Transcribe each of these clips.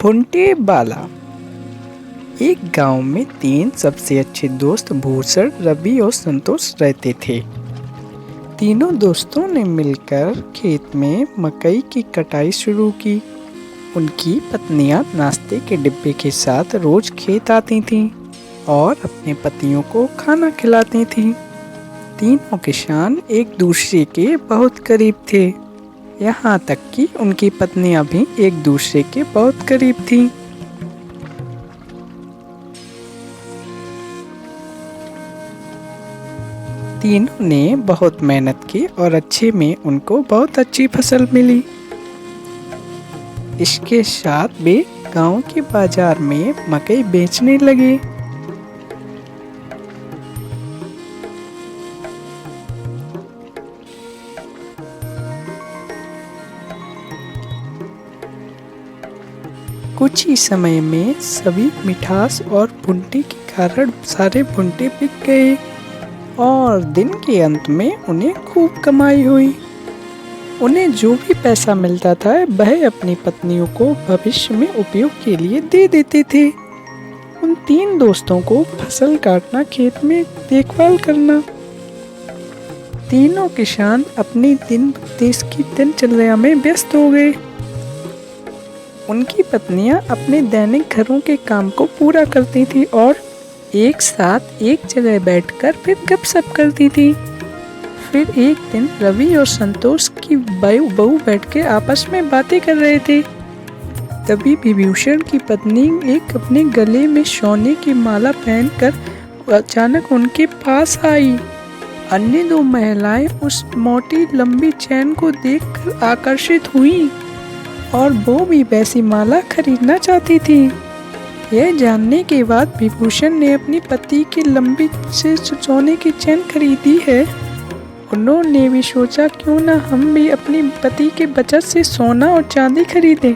भुंटे बाला। एक गांव में 3 सबसे अच्छे दोस्त भूषण, रवि और संतोष रहते थे। तीनों दोस्तों ने मिलकर खेत में मकई की कटाई शुरू की। उनकी पत्नियां नाश्ते के डिब्बे के साथ रोज खेत आती थीं और अपने पतियों को खाना खिलाती थीं। तीनों किसान एक दूसरे के बहुत करीब थे, यहाँ तक कि उनकी पत्नियां भी एक दूसरे के बहुत करीब थीं। तीनों ने बहुत मेहनत की और अच्छे में उनको बहुत अच्छी फसल मिली। इसके साथ वे गांव के बाजार में मकई बेचने लगे। कुछ ही समय में सभी मिठास और भुंटे के कारण सारे भुंटे बिक गए और दिन के अंत में उन्हें खूब कमाई हुई। उन्हें जो भी पैसा मिलता था वह अपनी पत्नियों को भविष्य में उपयोग के लिए दे देते थे। उन 3 दोस्तों को फसल काटना, खेत में देखभाल करना। तीनों किसान अपनी देश की दिनचर्या में व्यस्त हो गए। उनकी पत्नियां अपने दैनिक घरों के काम को पूरा करती थी और एक साथ एक जगह बैठकर फिर गपशप करती थी। फिर एक दिन रवि और संतोष की बहू बैठ के आपस में बातें कर रहे थे। तभी विभूषण की पत्नी एक अपने गले में सोने की माला पहनकर अचानक उनके पास आई। अन्य 2 महिलाएं उस मोटी लंबी चैन को देखकर आकर्षित हुईं और वो भी वैसी माला खरीदना चाहती थी। यह जानने के बाद विभूषण ने अपनी पति की लंबी से सोने की चैन खरीदी है। उन्होंने भी सोचा क्यों ना हम भी अपनी पति के बचत से सोना और चांदी खरीदें,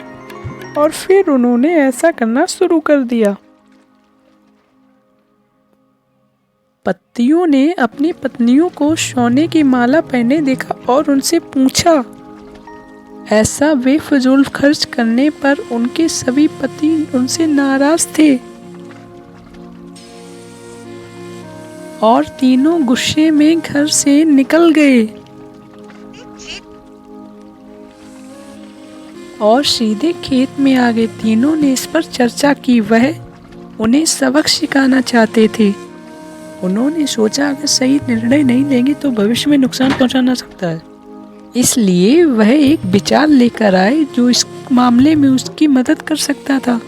और फिर उन्होंने ऐसा करना शुरू कर दिया। पतियों ने अपनी पत्नियों को सोने की माला पहने देखा और उनसे पूछा। ऐसा बेफिजूल खर्च करने पर उनके सभी पति उनसे नाराज थे और तीनों गुस्से में घर से निकल गए और सीधे खेत में आ गए। तीनों ने इस पर चर्चा की, वह उन्हें सबक सिखाना चाहते थे। उन्होंने सोचा अगर सही निर्णय नहीं लेंगे तो भविष्य में नुकसान पहुंचाना सकता है, इसलिए वह एक विचार लेकर आए जो इस मामले में उसकी मदद कर सकता था।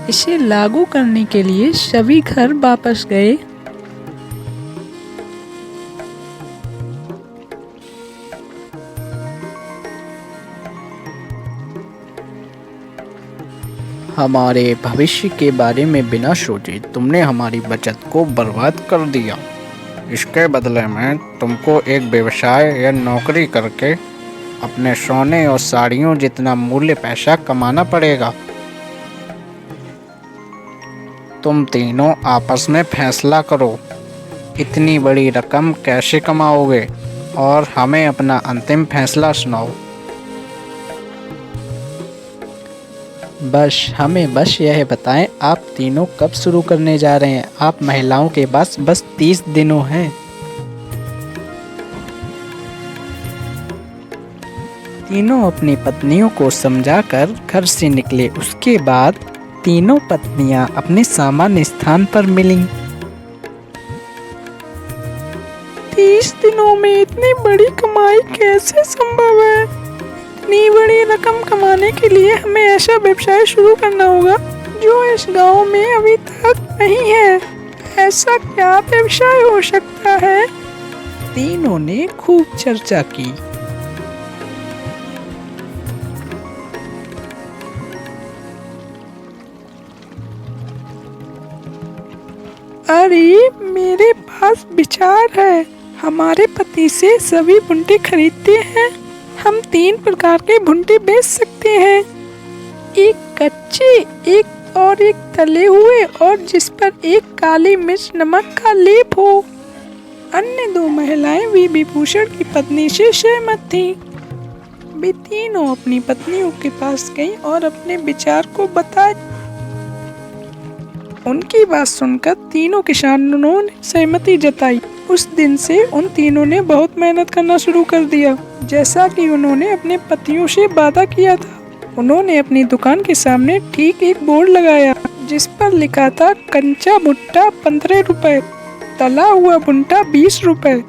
इसे लागू करने के लिए सभी घर वापस गए। हमारे भविष्य के बारे में बिना सोचे तुमने हमारी बचत को बर्बाद कर दिया। इसके बदले में तुमको एक व्यवसाय या नौकरी करके अपने सोने और साड़ियों जितना मूल्य पैसा कमाना पड़ेगा। तुम तीनों आपस में फैसला करो, इतनी बड़ी रकम कैसे कमाओगे और हमें अपना अंतिम फैसला सुनाओ। हमें बस यह बताएं, आप तीनों कब शुरू करने जा रहे हैं? आप महिलाओं के पास बस 30 दिनों हैं। तीनों अपनी पत्नियों को समझाकर घर से निकले। उसके बाद तीनों पत्नियां अपने सामान्य स्थान पर मिलीं। 30 दिनों में इतनी बड़ी कमाई कैसे संभव है? इतनी बड़ी रकम कमाने के लिए हमें ऐसा व्यवसाय शुरू करना होगा जो इस गांव में अभी तक नहीं है। ऐसा क्या व्यवसाय हो सकता है? तीनों ने खूब चर्चा की। अरे मेरे पास विचार है। हमारे पति से सभी भुंटे खरीदते हैं। हम 3 प्रकार के भुंटे बेच सकते हैं, एक कच्चे, एक तले हुए और जिस पर एक काली मिर्च नमक का लेप हो। अन्य 2 महिलाएं भी विभूषण की पत्नी से सहमत थीं। वे तीनों अपनी पत्नियों के पास गईं और अपने विचार को बताए। उनकी बात सुनकर तीनों किसानों ने सहमति जताई। उस दिन से उन तीनों ने बहुत मेहनत करना शुरू कर दिया, जैसा कि उन्होंने अपने पतियों से वादा किया था। उन्होंने अपनी दुकान के सामने ठीक एक बोर्ड लगाया जिस पर लिखा था कंचा भुट्टा 15 रुपए, तला हुआ भुट्टा 20 रुपए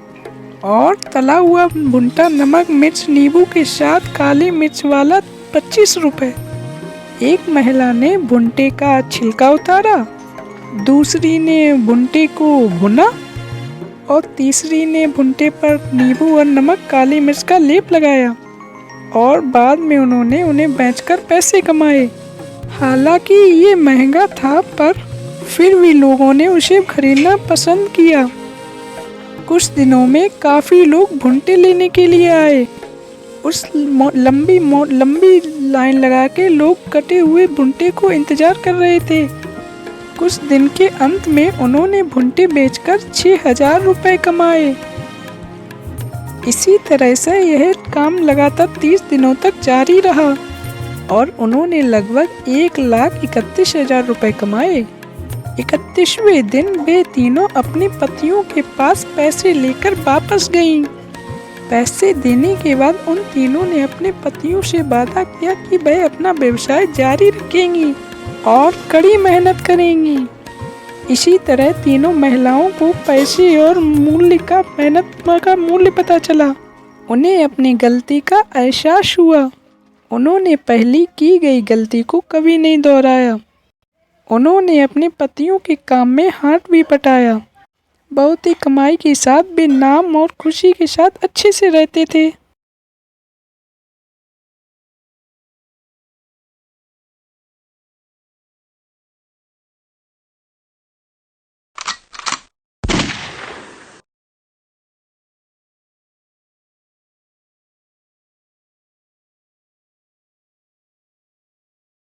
और तला हुआ भुट्टा नमक मिर्च नींबू के साथ काली मिर्च वाला 25 रुपए। एक महिला ने भुट्टे का छिलका उतारा, दूसरी ने भुट्टे को भुना और तीसरी ने भुट्टे पर नींबू और नमक काली मिर्च का लेप लगाया और बाद में उन्होंने उन्हें बेचकर पैसे कमाए। हालांकि ये महंगा था, पर फिर भी लोगों ने उसे खरीदना पसंद किया। कुछ दिनों में काफ़ी लोग भुट्टे लेने के लिए आए। उस लंबी लाइन लगा के लोग कटे हुए भुट्टे को इंतजार कर रहे थे। कुछ दिन के अंत में उन्होंने भुट्टे बेचकर 6,000 रुपए कमाए। इसी तरह से यह काम लगातार 30 दिनों तक जारी रहा और उन्होंने लगभग 1,31,000 रुपए कमाए। 31वें दिन वे तीनों अपने पतियों के पास पैसे लेकर वापस गईं। पैसे देने के बाद उन तीनों ने अपने पतियों से वादा किया कि वह अपना व्यवसाय जारी रखेंगी और कड़ी मेहनत करेंगी। इसी तरह तीनों महिलाओं को पैसे और मेहनत का मूल्य पता चला। उन्हें अपनी गलती का एहसास हुआ। उन्होंने पहली की गई गलती को कभी नहीं दोहराया। उन्होंने अपने पतियों के काम में हाथ भी बटाया। बहुत ही कमाई के साथ वे नाम और खुशी के साथ अच्छे से रहते थे।